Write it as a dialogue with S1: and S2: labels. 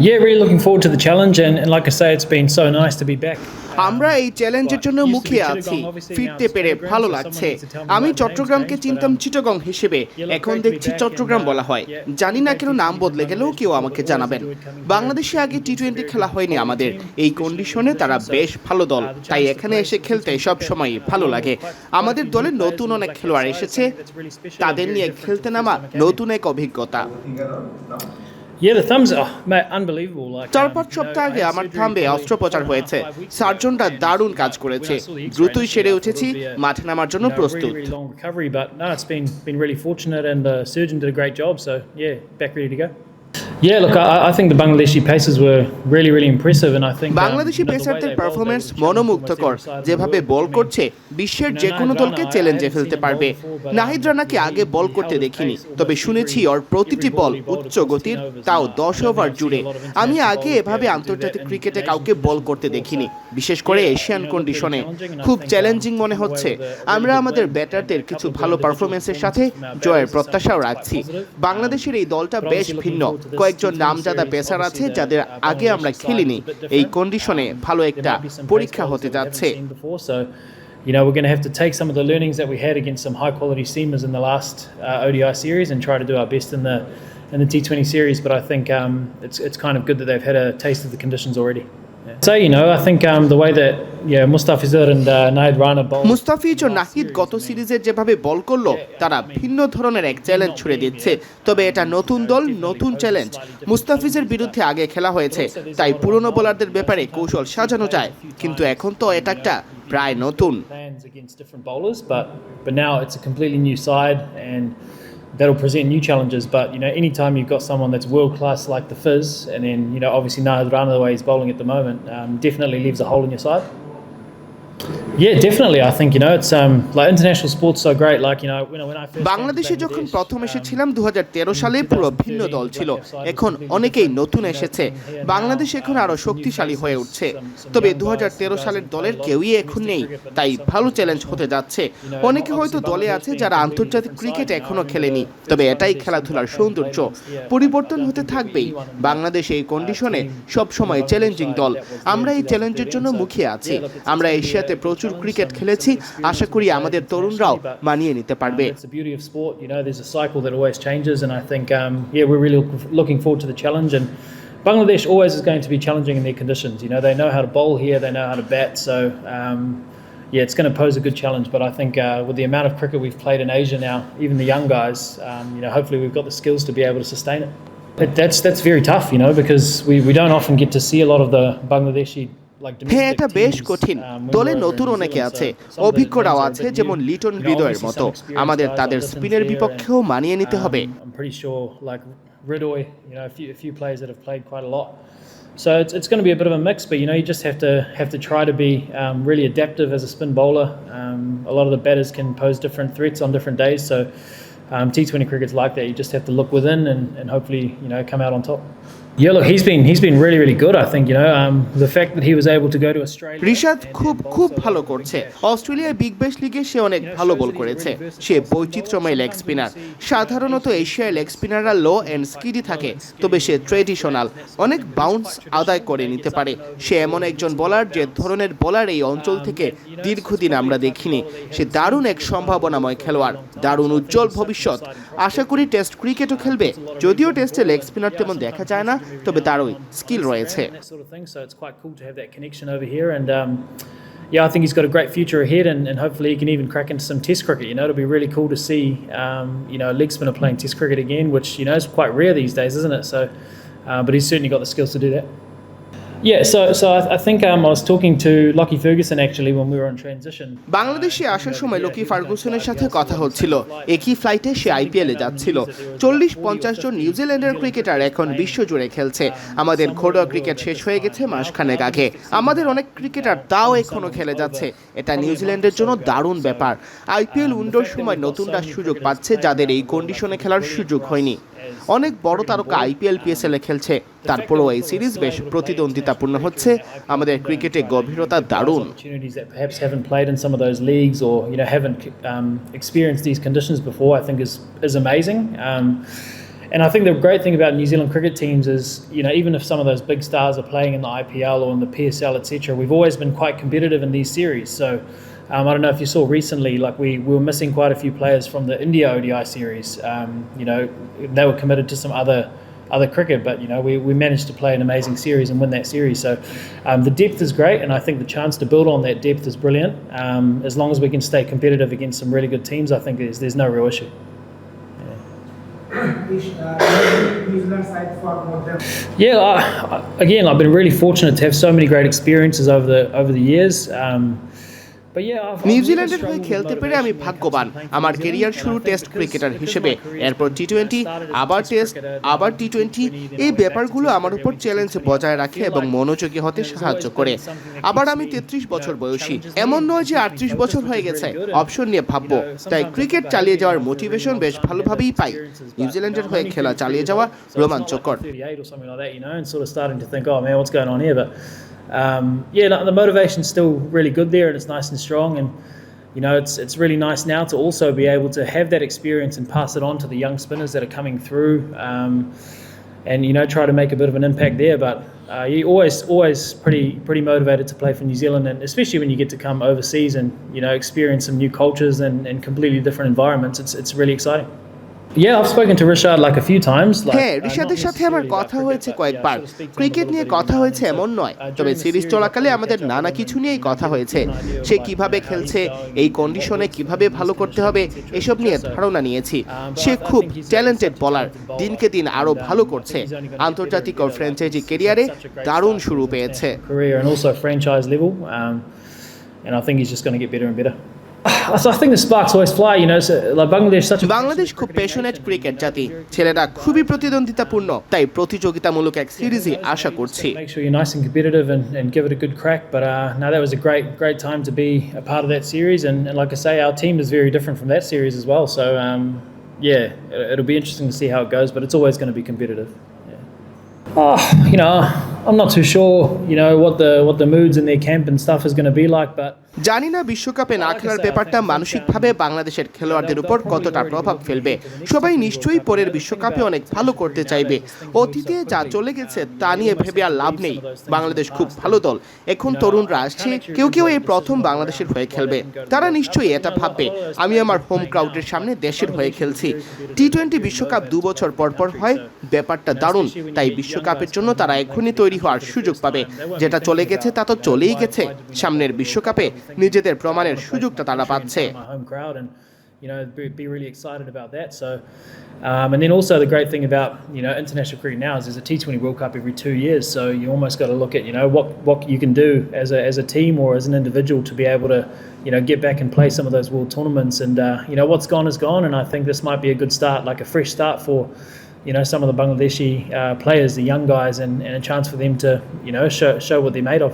S1: Yeah, really looking forward to the challenge, and like I say, it's been so nice to be back.
S2: আমরা এই চ্যালেঞ্জের জন্য মুখিয়ে আছি, ফিরতে পেরে ভালো লাগছে। আমি চট্টগ্রামকে চিনতাম চিটাগং হিসেবে, এখন দেখছি চট্টগ্রাম বলা হয়। জানি না কেন নাম বদলে গেলেও কেউ আমাকে জানাবেন। বাংলাদেশে আগে টি-20 খেলা হয়নি আমাদের, এই কন্ডিশনে তারা বেশ ভালো দল, তাই এখানে এসে খেলতে সব সময় ভালো লাগে। আমাদের দলে নতুন অনেক খেলোয়াড় এসেছে, তাদের নিয়ে খেলতে নামা নতুন এক অভিজ্ঞতা।
S1: Yeah, the thumbs are unbelievable. Like
S2: 4-5 সপ্তাহ আগে আমার থাম্বে অস্ত্রোপচার হয়েছে। সার্জনরা দারুণ কাজ করেছে, দ্রুতই সেরে উঠেছি, মাঠে নামার জন্য প্রস্তুত।
S1: Really long recovery, but no, it's been really fortunate, and the surgeon did a great job. So yeah, back ready to go. Yeah, look, I think the Bangladeshi paces were really impressive, and I think
S2: Bangladeshi পেসারদের performance মনোমুগ্ধকর, যেভাবে বল করছে বিশ্বের যে কোনো দলকে চ্যালেঞ্জে ফেলতে পারবে। নাহিদ রানাকে আগে বল করতে দেখিনি, তবে শুনেছি ওর প্রতিটি বল উচ্চ গতির, তাও 10 ওভার জুড়ে। আমি আগে এভাবে আন্তর্জাতিক ক্রিকেটে কাউকে বল করতে দেখিনি, বিশেষ করে এশিয়ান কন্ডিশনে। খুব চ্যালেঞ্জিং মনে হচ্ছে। আমরা আমাদের ব্যাটারদের কিছু ভালো পারফরমেন্সের সাথে জয়ের প্রত্যাশাও রাখছি। বাংলাদেশের এই দলটা বেশ ভিন্ন, কয়েকজন নামজাদা পেসার আছে যাদের আগে আমরা খেলিনি। এই কন্ডিশনে ভালো একটা পরীক্ষা হতে যাচ্ছে।
S1: You know, we're going to have to take some of the learnings that we had against some high quality seamers in the last ODI series and try to do our best in the T20 series. But I think it's kind of good that they've had a taste of the conditions already. So, you know, I think the way that Mustafizur and Naheed Rana bowl.
S2: Mustafiz ও নাহিদ গত সিরিজে যেভাবে বল করলো, তারা ভিন্ন ধরনের এক challenge ছুড়ে দিচ্ছে। তবে এটা নতুন দল, নতুন চ্যালেঞ্জ। মুস্তাফিজের বিরুদ্ধে আগে খেলা হয়েছে, তাই পুরনো বোলারদের ব্যাপারে কৌশল সাজানো যায়, কিন্তু এখন তো এটা একটা প্রায় নতুন।
S1: Plans against different bowlers, but now it's a completely new side, and that'll present new challenges. But you know, anytime you've got someone that's world class like the Fizz, and then you know, obviously Naheed Rana, the way he's bowling at the moment, definitely leaves a hole in your side. Yeah, definitely. I think, you know, it's like international sports so great. Like, you know, when I first
S2: বাংলাদেশে যখন প্রথম এসেছিলাম 2013 সালে পুরো ভিন্ন দল ছিল, এখন অনেকেই নতুন এসেছে। বাংলাদেশ এখন আরো শক্তিশালী হয়ে উঠছে, তবে 2013 সালের দলের কেউই এখন নেই, তাই ভালো চ্যালেঞ্জ হতে যাচ্ছে। অনেকে হয়তো দলে আছে যারা আন্তর্জাতিক ক্রিকেট এখনো খেলেনি, তবে এটাই খেলাধুলার সৌন্দর্য, পরিবর্তন হতে থাকবেই। বাংলাদেশ এই কন্ডিশনে সবসময় চ্যালেঞ্জিং দল। আমরা এই চ্যালেঞ্জের জন্য মুখিয়ে আছি। আমরা এশিয়াতে প্রচুর ক্রিকেট খেলেছি, আশা করি আমাদের তরুণরাও মানিয়ে নিতে পারবে।
S1: It's the beauty of sport, you know, there's a cycle that always changes, and I think we're really looking forward to the challenge. And Bangladesh always is going to be challenging in their conditions. You know, they know how to bowl here, they know how to bat, so yeah, it's going to pose a good challenge. But I think with the amount of cricket we've played in Asia now, even the young guys, you know, hopefully we've got the skills to be able to sustain it. But that's very tough, you know, because we don't often get to see a lot of the Bangladeshi.
S2: হ্যাঁ, এটা বেশ কঠিন। দলে নতুন অনেকে আছে, অভিজ্ঞরাও আছে, যেমন লিটন হৃদয়ের মতো। আমাদের তাদের স্পিনের বিপক্ষেও মানিয়ে নিতে হবে।
S1: I'm pretty sure, like Ridoy, you know, a few players that have played quite a lot. So it's going to be a bit of a mix, but you know, you just have to try to be really adaptive as a spin bowler. A lot of the batters can pose different threats on different days, so T20 cricket's like that. You just have to look within and hopefully, you know, come out on top. Yeah, look, he's been really good. I think, you know, the fact that he was able to go to Australia.
S2: Rishad খুব ভালো করছে। অস্ট্রেলিয়ার Big Bash লিগে সে অনেক ভালো বল করেছে। সে বৈচিত্র্যময় leg spinner. সাধারণত এশিয়ার লেগ স্পিনাররা লো এন্ড স্কিডি থাকে, তবে সে ট্রেডিশনাল, অনেক বাউন্স আদায় করে নিতে পারে। সে এমন একজন বোলার যে ধরনের বোলার এই অঞ্চল থেকে দীর্ঘদিন আমরা দেখিনি। সে দারুণ এক সম্ভাবনাময় খেলোয়াড়, দারুণ উজ্জ্বল ভবিষ্যৎ। আশা করি টেস্ট ক্রিকেটও খেলবে, যদিও টেস্টে লেগ স্পিনার তেমন দেখা যায় না, তবে তারই স্কিল রয়েছে।
S1: Yeah, I think he's got a great future ahead, and hopefully he can even crack into some Test cricket. You know, it'll be really cool to see, you know, a leg spinner playing Test cricket again, which, you know, is quite rare these days, isn't it? So, but he's certainly got the skills to do that. Yeah, so I think I was talking to Lockie Ferguson actually when we were on transition.
S2: বাংলাদেশে আসার সময় Lockie ফার্গুসনের সাথে কথা হচ্ছিল। একই ফ্লাইটে সে আইপিএলে যাচ্ছিল। 40-50 জন নিউজিল্যান্ডের ক্রিকেটার এখন বিশ্বজুড়ে খেলছে। আমাদের ঘরোয়া ক্রিকেট শেষ হয়ে গেছে মাসখানেক আগে। আমাদের অনেক ক্রিকেটার তাও এখনো খেলে যাচ্ছে। এটা নিউজিল্যান্ডের জন্য দারুণ ব্যাপার। আইপিএল উইন্ডোর সময় নতুনরা সুযোগ পাচ্ছে যাদের এই কন্ডিশনে খেলার সুযোগ হয়নি। অনেক বড় তারকা আইপিএল পিএসএলে খেলছে, তারপরও এই সিরিজ বেশ প্রতিদ্বন্দ্বিতাপূর্ণ হচ্ছে। আমাদের ক্রিকেটে গভীরতা দারুণ।
S1: Perhaps haven't played in some of those leagues, or you know, haven't experienced these conditions before, I think is amazing. And I think the great thing about New Zealand cricket teams is, even if some of those big stars are playing in the IPL or in the PSL, etc., we've always been quite competitive in these series. So I don't know if you saw recently, like we were missing quite a few players from the India ODI series. They were committed to some other cricket, but we managed to play an amazing series and win that series. So the depth is great, and I think the chance to build on that depth is brilliant. As long as we can stay competitive against some really good teams, I think there's no real issue.
S3: New Zealand side for more than.
S1: Yeah, again, I've been really fortunate to have so many great experiences over the years. But yeah,
S2: নিউজিল্যান্ডের হয়ে খেলতে পেরে আমি ভাগ্যবান। আমার career শুরু test cricketer হিসেবে, এরপর টি-20, আবার টেস্ট, আবার টি-20। এই ব্যাপারগুলো আমার উপর চ্যালেঞ্জ বজায় রাখে এবং মনোযোগী হতে সাহায্য করে। আবার আমি 33 বছর বয়সী, এমন নয় যে 38 বছর হয়ে গেছে। অপশন নিয়ে ভাববো, তাই ক্রিকেট চালিয়ে যাওয়ার মোটিভেশন বেশ ভালোভাবেই পাই। নিউজিল্যান্ডের হয়ে খেলা চালিয়ে যাওয়া রোমাঞ্চকর।
S1: The motivation's still really good there, and it's nice and strong, and it's really nice now to also be able to have that experience and pass it on to the young spinners that are coming through, and try to make a bit of an impact there. But you're always pretty motivated to play for New Zealand, and especially when you get to come overseas and experience some new cultures and completely different environments. It's really exciting. Yeah, I've spoken to Rishad like a few times.
S2: হ্যাঁ, রিশাদের সাথে আমার কথা হয়েছে কয়েকবার। Cricket নিয়ে কথা হয়েছে এমন নয়, তবে সিরিজ চলাকালে আমাদের নানা কিছু নিয়েই কথা হয়েছে। সে কিভাবে খেলছে, এই কন্ডিশনে কিভাবে ভালো করতে হবে, এসব নিয়ে ধারণা নিয়েছি। সে খুব ট্যালেন্টেড বোলার, দিনকে দিন আরো ভালো করছে। আন্তর্জাতিক ও ফ্র্যাঞ্চাইজি ক্যারিয়ারে দারুণ শুরু পেয়েছে।
S1: And also franchise level, and I think he's just going to get better and better. So I think the sparks always fly, so like
S2: Bangladesh খুব প্যাশনেট ক্রিকেট জাতি, ছেলেরা খুবই প্রতিদ্বন্দ্বিতাপূর্ণ, তাই প্রতিযোগিতামূলক এক সিরিজই আশা করছি।
S1: Make sure you're nice and competitive and give it a good crack, but no, that was a great time to be a part of that series, and like I say, our team is very different from that series as well, so it'll be interesting to see how it goes, but it's always going to be competitive. I'm not too sure, what the moods in their camp and stuff is going to be like, but
S2: জানি না বিশ্বকাপে না খেলার ব্যাপারটা মানসিকভাবে বাংলাদেশের খেলোয়াড়দের উপর কতটা প্রভাব ফেলবে। সবাই নিশ্চয়ই পরের বিশ্বকাপে অনেক ভালো করতে চাইবে। অতীতে যা চলে গেছে তা নিয়ে ভেবে আর লাভ নেই। বাংলাদেশ খুব ভালো দল, এখন তরুণরা আসছে, কেউ এই প্রথম বাংলাদেশের হয়ে খেলবে। তারা নিশ্চয়ই এটা ভাববে, আমি আমার হোম ক্রাউডের সামনে দেশের হয়ে খেলছি। টি-20 বিশ্বকাপ 2 বছর পর হয়, ব্যাপারটা দারুণ। তাই বিশ্বকাপের জন্য তারা এখনই তৈরি হওয়ার সুযোগ পাবে। যেটা চলে গেছে তা তো চলেই গেছে, সামনের বিশ্বকাপে নিজেদের প্রমাণের সুযোগটা তারা পাচ্ছে।
S1: Be really excited about that. So, and then also the great thing about international cricket now is there's a T20 World Cup every 2 years. So you almost got to look at what you can do as a team or as an individual to be able to get back and play some of those world tournaments. And what's gone is gone. And I think this might be a good start, like a fresh start for some of the Bangladeshi players, the young guys, and a chance for them to show what they're made of.